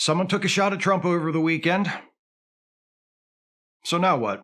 Someone took a shot at Trump over the weekend. So now what?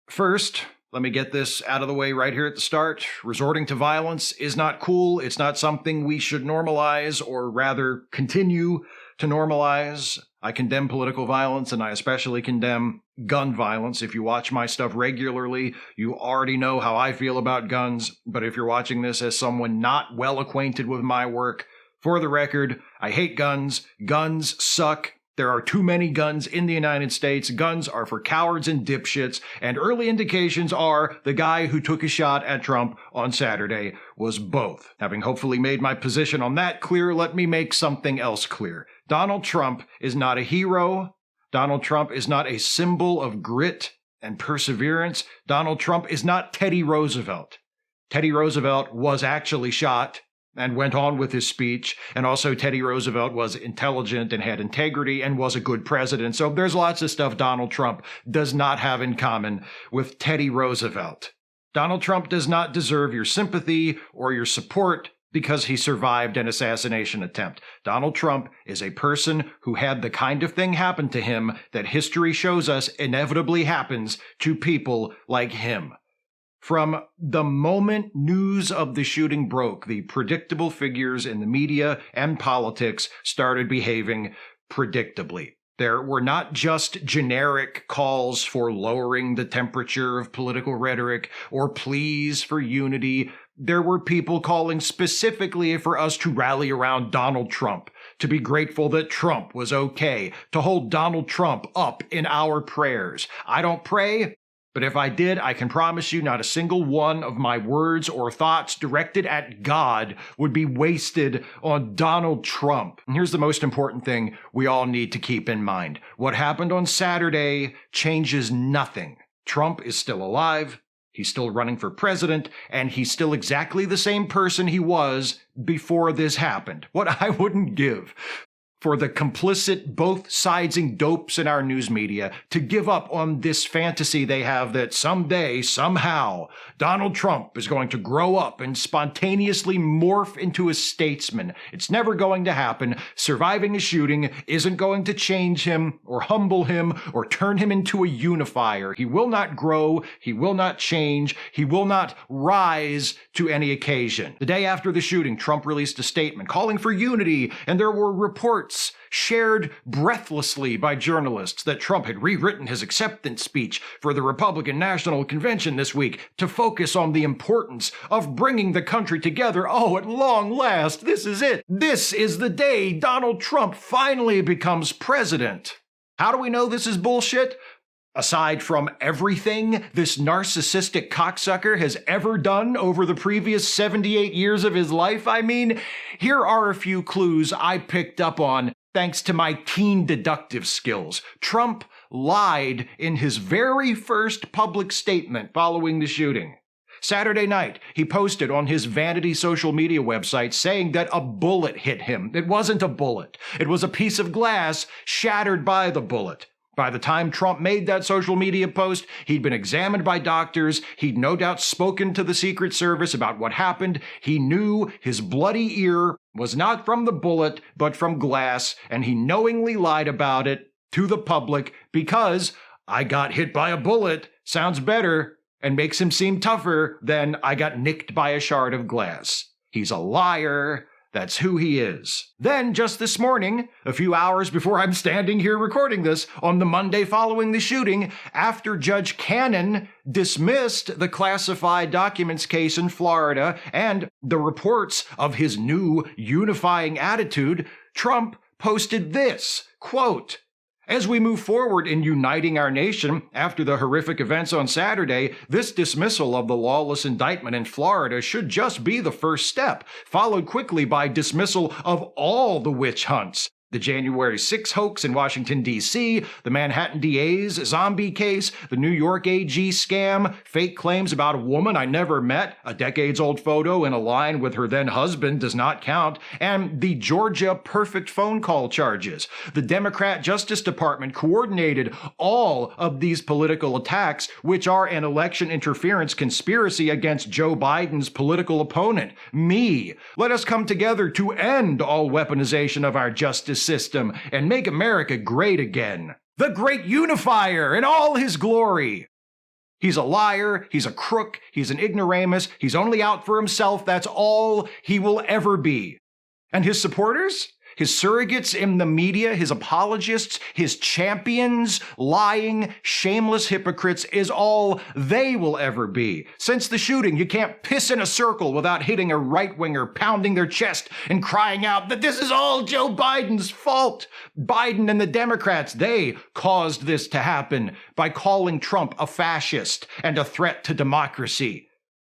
First, let me get this out of the way right here at the start. Resorting to violence is not cool. It's not something we should normalize, or rather continue to normalize. I condemn political violence, and I especially condemn gun violence. If you watch my stuff regularly, you already know how I feel about guns. But if you're watching this as someone not well acquainted with my work, for the record, I hate guns. Guns suck. There are too many guns in the United States. Guns are for cowards and dipshits, and early indications are the guy who took a shot at Trump on Saturday was both. Having hopefully made my position on that clear, let me make something else clear. Donald Trump is not a hero. Donald Trump is not a symbol of grit and perseverance. Donald Trump is not Teddy Roosevelt. Teddy Roosevelt was actually shot and went on with his speech. And also Teddy Roosevelt was intelligent and had integrity and was a good president. So there's lots of stuff Donald Trump does not have in common with Teddy Roosevelt. Donald Trump does not deserve your sympathy or your support because he survived an assassination attempt. Donald Trump is a person who had the kind of thing happen to him that history shows us inevitably happens to people like him. From the moment news of the shooting broke, the predictable figures in the media and politics started behaving predictably. There were not just generic calls for lowering the temperature of political rhetoric or pleas for unity. There were people calling specifically for us to rally around Donald Trump, to be grateful that Trump was okay, to hold Donald Trump up in our prayers. I don't pray, but if I did, I can promise you not a single one of my words or thoughts directed at God would be wasted on Donald Trump. And here's the most important thing we all need to keep in mind. What happened on Saturday changes nothing. Trump is still alive. He's still running for president, and he's still exactly the same person he was before this happened. What I wouldn't give for the complicit, both-siding dopes in our news media to give up on this fantasy they have that someday, somehow, Donald Trump is going to grow up and spontaneously morph into a statesman. It's never going to happen. Surviving a shooting isn't going to change him or humble him or turn him into a unifier. He will not grow. He will not change. He will not rise to any occasion. The day after the shooting, Trump released a statement calling for unity, and there were reports shared breathlessly by journalists that Trump had rewritten his acceptance speech for the Republican National Convention this week to focus on the importance of bringing the country together. Oh, at long last, this is it. This is the day Donald Trump finally becomes president. How do we know this is bullshit? Aside from everything this narcissistic cocksucker has ever done over the previous 78 years of his life, I mean, here are a few clues I picked up on thanks to my keen deductive skills. Trump lied in his very first public statement following the shooting. Saturday night, he posted on his vanity social media website saying that a bullet hit him. It wasn't a bullet. It was a piece of glass shattered by the bullet. By the time Trump made that social media post, he'd been examined by doctors. He'd no doubt spoken to the Secret Service about what happened. He knew his bloody ear was not from the bullet, but from glass, and he knowingly lied about it to the public because I got hit by a bullet sounds better and makes him seem tougher than I got nicked by a shard of glass. He's a liar. That's who he is. Then, just this morning, a few hours before I'm standing here recording this, on the Monday following the shooting, after Judge Cannon dismissed the classified documents case in Florida and the reports of his new unifying attitude, Trump posted this, quote, "As we move forward in uniting our nation after the horrific events on Saturday, this dismissal of the lawless indictment in Florida should just be the first step, followed quickly by dismissal of all the witch hunts. The January 6 hoax in Washington, D.C., the Manhattan DA's zombie case, the New York AG scam, fake claims about a woman I never met, a decades-old photo in a line with her then-husband does not count, and the Georgia perfect phone call charges. The Democrat Justice Department coordinated all of these political attacks, which are an election interference conspiracy against Joe Biden's political opponent, me. Let us come together to end all weaponization of our justice justice system and make America great again. The great unifier in all his glory. He's a liar, he's a crook, he's an ignoramus, he's only out for himself, that's all he will ever be. And his supporters? His surrogates in the media, his apologists, his champions, lying, shameless hypocrites is all they will ever be. Since the shooting, you can't piss in a circle without hitting a right-winger, pounding their chest and crying out that this is all Joe Biden's fault. Biden and the Democrats, they caused this to happen by calling Trump a fascist and a threat to democracy.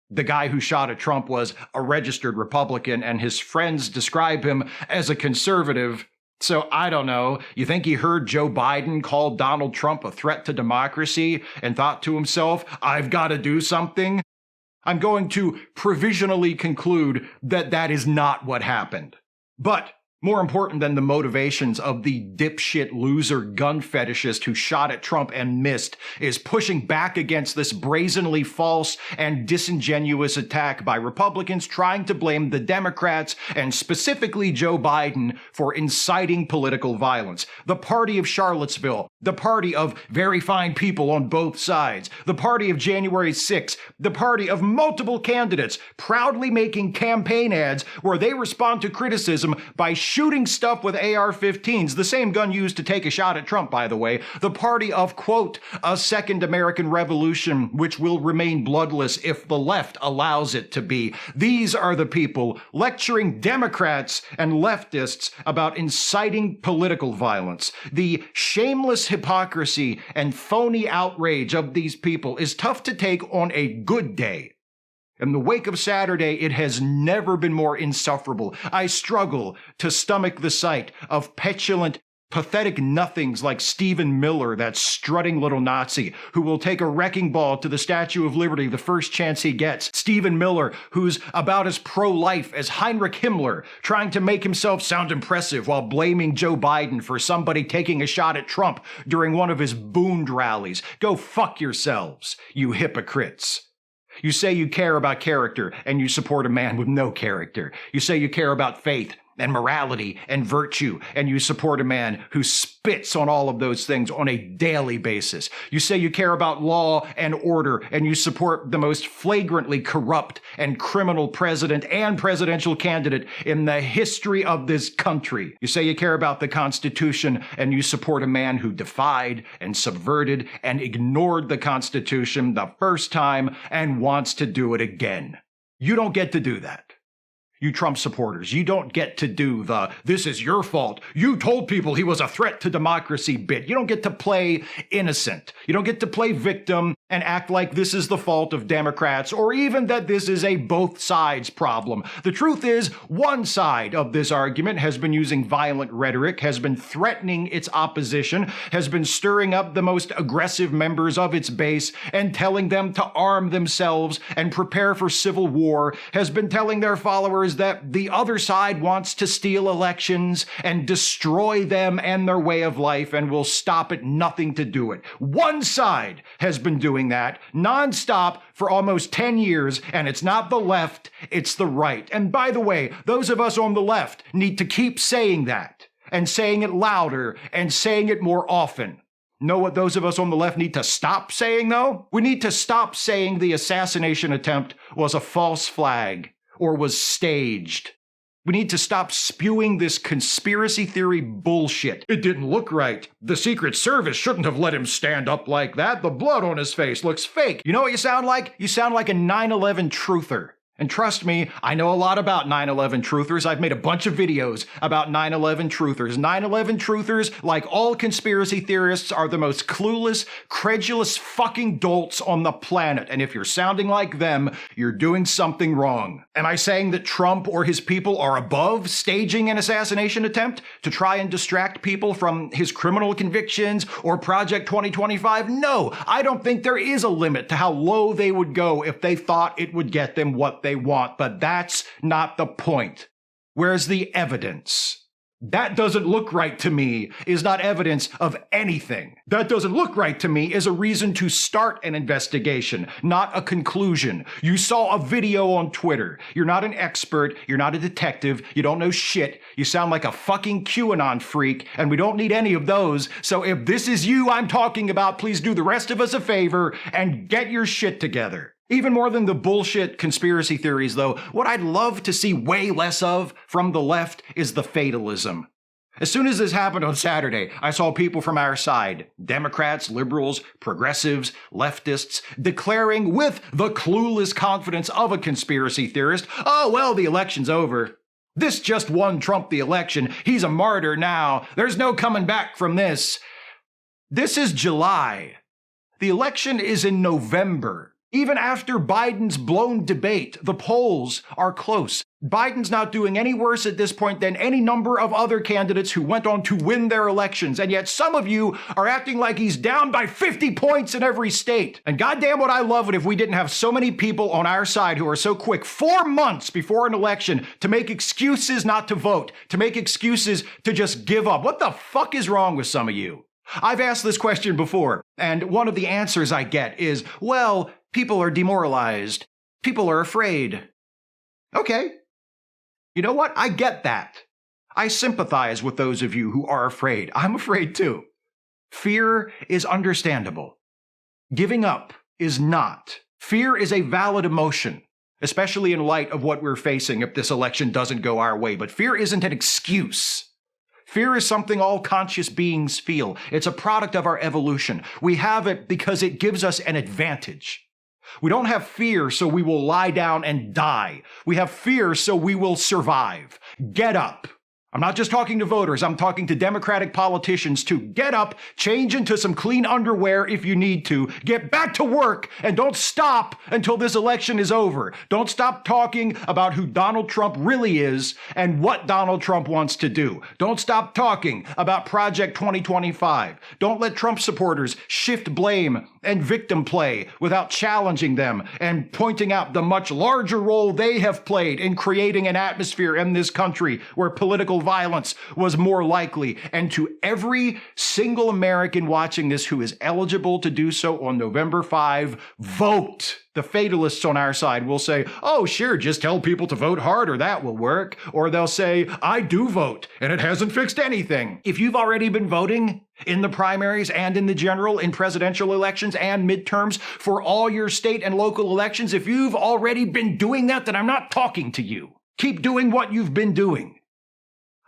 The guy who shot at Trump was a registered Republican, and his friends describe him as a conservative. So I don't know. You think he heard Joe Biden call Donald Trump a threat to democracy and thought to himself, I've got to do something? I'm going to provisionally conclude that that is not what happened. But more important than the motivations of the dipshit loser gun fetishist who shot at Trump and missed is pushing back against this brazenly false and disingenuous attack by Republicans trying to blame the Democrats and specifically Joe Biden for inciting political violence. The party of Charlottesville, the party of very fine people on both sides, the party of January 6th, the party of multiple candidates proudly making campaign ads where they respond to criticism by shooting stuff with AR-15s, the same gun used to take a shot at Trump, by the way, the party of, quote, a second American Revolution, which will remain bloodless if the left allows it to be. These are the people lecturing Democrats and leftists about inciting political violence. The shameless hypocrisy and phony outrage of these people is tough to take on a good day. In the wake of Saturday, it has never been more insufferable. I struggle to stomach the sight of petulant, pathetic nothings like Stephen Miller, that strutting little Nazi, who will take a wrecking ball to the Statue of Liberty the first chance he gets. Stephen Miller, who's about as pro-life as Heinrich Himmler, trying to make himself sound impressive while blaming Joe Biden for somebody taking a shot at Trump during one of his Bund rallies. Go fuck yourselves, you hypocrites. You say you care about character, and you support a man with no character. You say you care about faith and morality and virtue, and you support a man who spits on all of those things on a daily basis. You say you care about law and order, and you support the most flagrantly corrupt and criminal president and presidential candidate in the history of this country. You say you care about the Constitution, and you support a man who defied and subverted and ignored the Constitution the first time and wants to do it again. You don't get to do that. You Trump supporters, you don't get to do the, this is your fault, you told people he was a threat to democracy bit. You don't get to play innocent. You don't get to play victim and act like this is the fault of Democrats or even that this is a both sides problem. The truth is, one side of this argument has been using violent rhetoric, has been threatening its opposition, has been stirring up the most aggressive members of its base and telling them to arm themselves and prepare for civil war, has been telling their followers that the other side wants to steal elections and destroy them and their way of life and will stop at nothing to do it. One side has been doing that nonstop for almost 10 years, and it's not the left, it's the right. And by the way, those of us on the left need to keep saying that and saying it louder and saying it more often. Know what those of us on the left need to stop saying, though? We need to stop saying the assassination attempt was a false flag or was staged. We need to stop spewing this conspiracy theory bullshit. It didn't look right. The Secret Service shouldn't have let him stand up like that. The blood on his face looks fake. You know what you sound like? You sound like a 9/11 truther. And trust me, I know a lot about 9/11 truthers. I've made a bunch of videos about 9/11 truthers. 9/11 truthers, like all conspiracy theorists, are the most clueless, credulous fucking dolts on the planet. And if you're sounding like them, you're doing something wrong. Am I saying that Trump or his people are above staging an assassination attempt to try and distract people from his criminal convictions or Project 2025? No, I don't think there is a limit to how low they would go if they thought it would get them what they want, but that's not the point. Where's the evidence? That doesn't look right to me is not evidence of anything. That doesn't look right to me is a reason to start an investigation, not a conclusion. You saw a video on Twitter. You're not an expert. You're not a detective. You don't know shit. You sound like a fucking QAnon freak, and we don't need any of those. So if this is you I'm talking about, please do the rest of us a favor and get your shit together. Even more than the bullshit conspiracy theories, though, what I'd love to see way less of from the left is the fatalism. As soon as this happened on Saturday, I saw people from our side, Democrats, liberals, progressives, leftists, declaring with the clueless confidence of a conspiracy theorist, oh, well, the election's over. This just won Trump the election. He's a martyr now. There's no coming back from this. This is July. The election is in November. Even after Biden's blown debate, the polls are close. Biden's not doing any worse at this point than any number of other candidates who went on to win their elections, and yet some of you are acting like he's down by 50 points in every state. And goddamn would I love it if we didn't have so many people on our side who are so quick 4 months before an election to make excuses not to vote, to make excuses to just give up. What the fuck is wrong with some of you? I've asked this question before, and one of the answers I get is, well, people are demoralized. People are afraid. Okay. You know what? I get that. I sympathize with those of you who are afraid. I'm afraid too. Fear is understandable. Giving up is not. Fear is a valid emotion, especially in light of what we're facing if this election doesn't go our way. But fear isn't an excuse. Fear is something all conscious beings feel. It's a product of our evolution. We have it because it gives us an advantage. We don't have fear so we will lie down and die. We have fear so we will survive. Get up. I'm not just talking to voters, I'm talking to Democratic politicians too. Get up, change into some clean underwear if you need to, get back to work, and don't stop until this election is over. Don't stop talking about who Donald Trump really is and what Donald Trump wants to do. Don't stop talking about Project 2025. Don't let Trump supporters shift blame and victim play without challenging them and pointing out the much larger role they have played in creating an atmosphere in this country where political violence was more likely. And to every single American watching this who is eligible to do so on November 5, vote. The fatalists on our side will say, oh, sure, just tell people to vote harder, that will work. Or they'll say, I do vote, and it hasn't fixed anything. If you've already been voting in the primaries and in the general, in presidential elections and midterms for all your state and local elections, if you've already been doing that, then I'm not talking to you. Keep doing what you've been doing.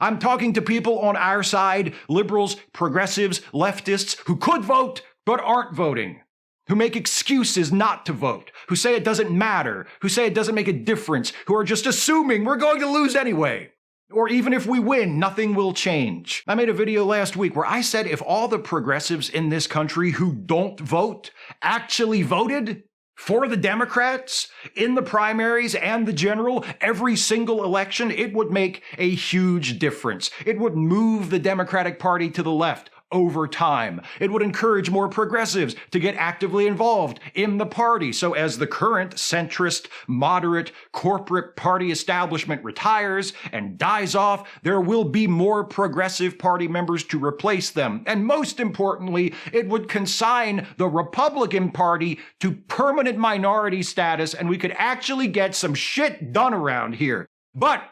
I'm talking to people on our side, liberals, progressives, leftists, who could vote but aren't voting, who make excuses not to vote, who say it doesn't matter, who say it doesn't make a difference, who are just assuming we're going to lose anyway. Or even if we win, nothing will change. I made a video last week where I said if all the progressives in this country who don't vote actually voted for the Democrats in the primaries and the general, every single election, it would make a huge difference. It would move the Democratic Party to the left over time. It would encourage more progressives to get actively involved in the party. So as the current centrist, moderate, corporate party establishment retires and dies off, there will be more progressive party members to replace them. And most importantly, it would consign the Republican Party to permanent minority status, and we could actually get some shit done around here. But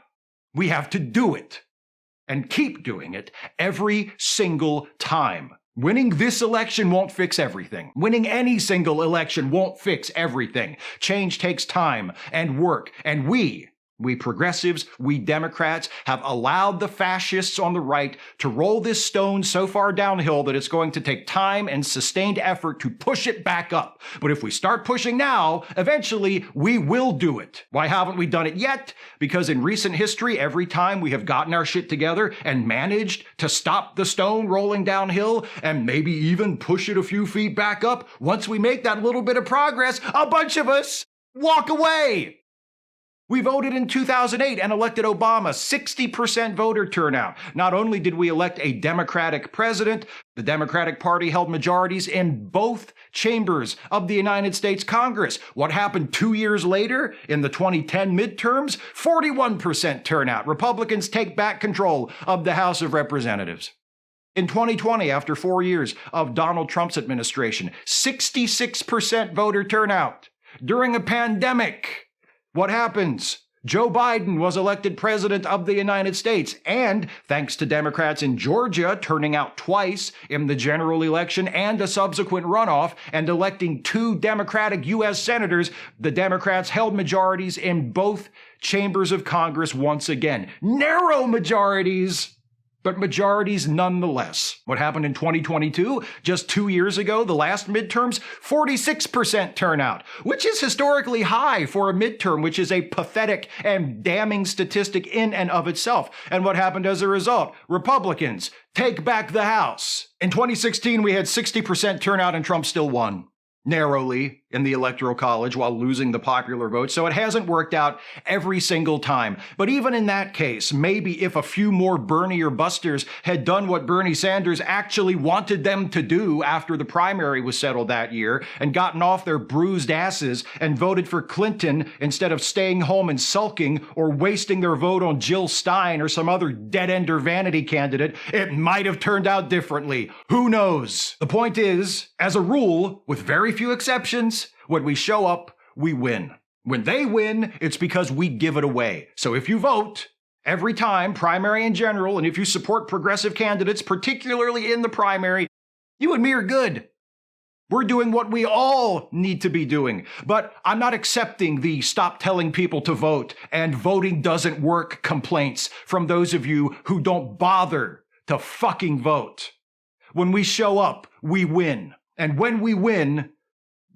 we have to do it. And keep doing it every single time. Winning this election won't fix everything. Winning any single election won't fix everything. Change takes time and work, and we progressives, we Democrats, have allowed the fascists on the right to roll this stone so far downhill that it's going to take time and sustained effort to push it back up. But if we start pushing now, eventually we will do it. Why haven't we done it yet? Because in recent history, every time we have gotten our shit together and managed to stop the stone rolling downhill and maybe even push it a few feet back up, once we make that little bit of progress, a bunch of us walk away. We voted in 2008 and elected Obama, 60% voter turnout. Not only did we elect a Democratic president, the Democratic Party held majorities in both chambers of the United States Congress. What happened 2 years later in the 2010 midterms? 41% turnout. Republicans take back control of the House of Representatives. In 2020, after 4 years of Donald Trump's administration, 66% voter turnout. During a pandemic, what happens? Joe Biden was elected president of the United States, and thanks to Democrats in Georgia turning out twice in the general election and a subsequent runoff and electing 2 Democratic U.S. senators, the Democrats held majorities in both chambers of Congress once again. Narrow majorities, but majorities nonetheless. What happened in 2022? Just 2 years ago, the last midterms, 46% turnout, which is historically high for a midterm, which is a pathetic and damning statistic in and of itself. And what happened as a result? Republicans take back the House. In 2016, we had 60% turnout and Trump still won narrowly in the Electoral College while losing the popular vote, so it hasn't worked out every single time. But even in that case, maybe if a few more Bernie or Busters had done what Bernie Sanders actually wanted them to do after the primary was settled that year and gotten off their bruised asses and voted for Clinton instead of staying home and sulking or wasting their vote on Jill Stein or some other dead-end or vanity candidate, it might have turned out differently. Who knows? The point is, as a rule, with very few exceptions, when we show up, we win. When they win, it's because we give it away. So if you vote every time, primary and general, and if you support progressive candidates, particularly in the primary, you and me are good. We're doing what we all need to be doing. But I'm not accepting the stop telling people to vote and voting doesn't work complaints from those of you who don't bother to fucking vote. When we show up, we win. And when we win,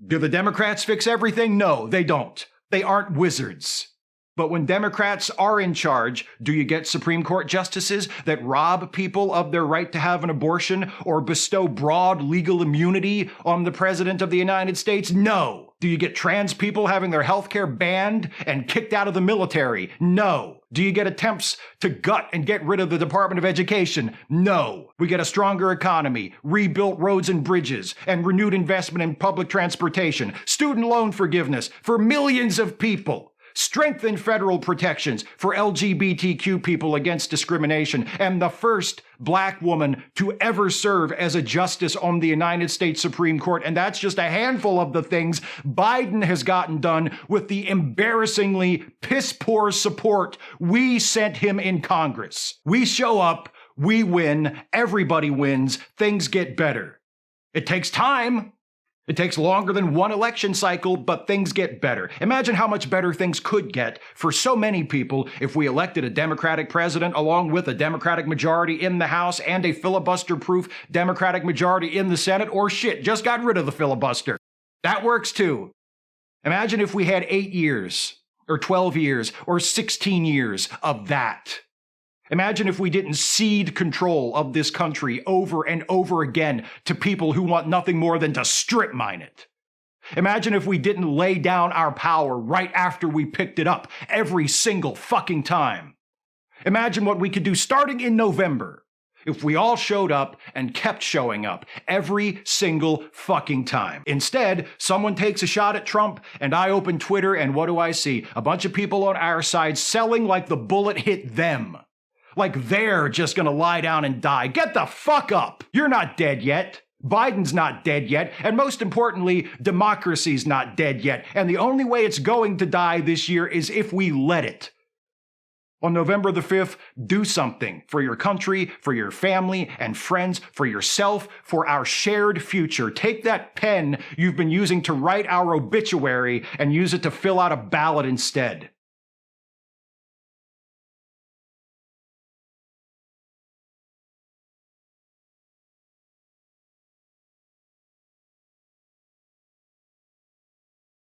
do the Democrats fix everything? No, they don't. They aren't wizards. But when Democrats are in charge, do you get Supreme Court justices that rob people of their right to have an abortion or bestow broad legal immunity on the President of the United States? No. Do you get trans people having their health care banned and kicked out of the military? No. Do you get attempts to gut and get rid of the Department of Education? No. We get a stronger economy, rebuilt roads and bridges, and renewed investment in public transportation, student loan forgiveness for millions of people. Strengthen federal protections for LGBTQ people against discrimination, and the first black woman to ever serve as a justice on the United States Supreme Court. And that's just a handful of the things Biden has gotten done with the embarrassingly piss-poor support we sent him in Congress. We show up, we win, everybody wins, things get better. It takes time. It takes longer than one election cycle, but things get better. Imagine how much better things could get for so many people if we elected a Democratic president along with a Democratic majority in the House and a filibuster-proof Democratic majority in the Senate, or shit, just got rid of the filibuster. That works too. Imagine if we had 8 years, or 12 years, or 16 years of that. Imagine if we didn't cede control of this country over and over again to people who want nothing more than to strip mine it. Imagine if we didn't lay down our power right after we picked it up every single fucking time. Imagine what we could do starting in November if we all showed up and kept showing up every single fucking time. Instead, someone takes a shot at Trump and I open Twitter and what do I see? A bunch of people on our side selling like the bullet hit them. Like they're just gonna lie down and die. Get the fuck up! You're not dead yet. Biden's not dead yet. And most importantly, democracy's not dead yet. And the only way it's going to die this year is if we let it. On November the 5th, do something for your country, for your family and friends, for yourself, for our shared future. Take that pen you've been using to write our obituary and use it to fill out a ballot instead.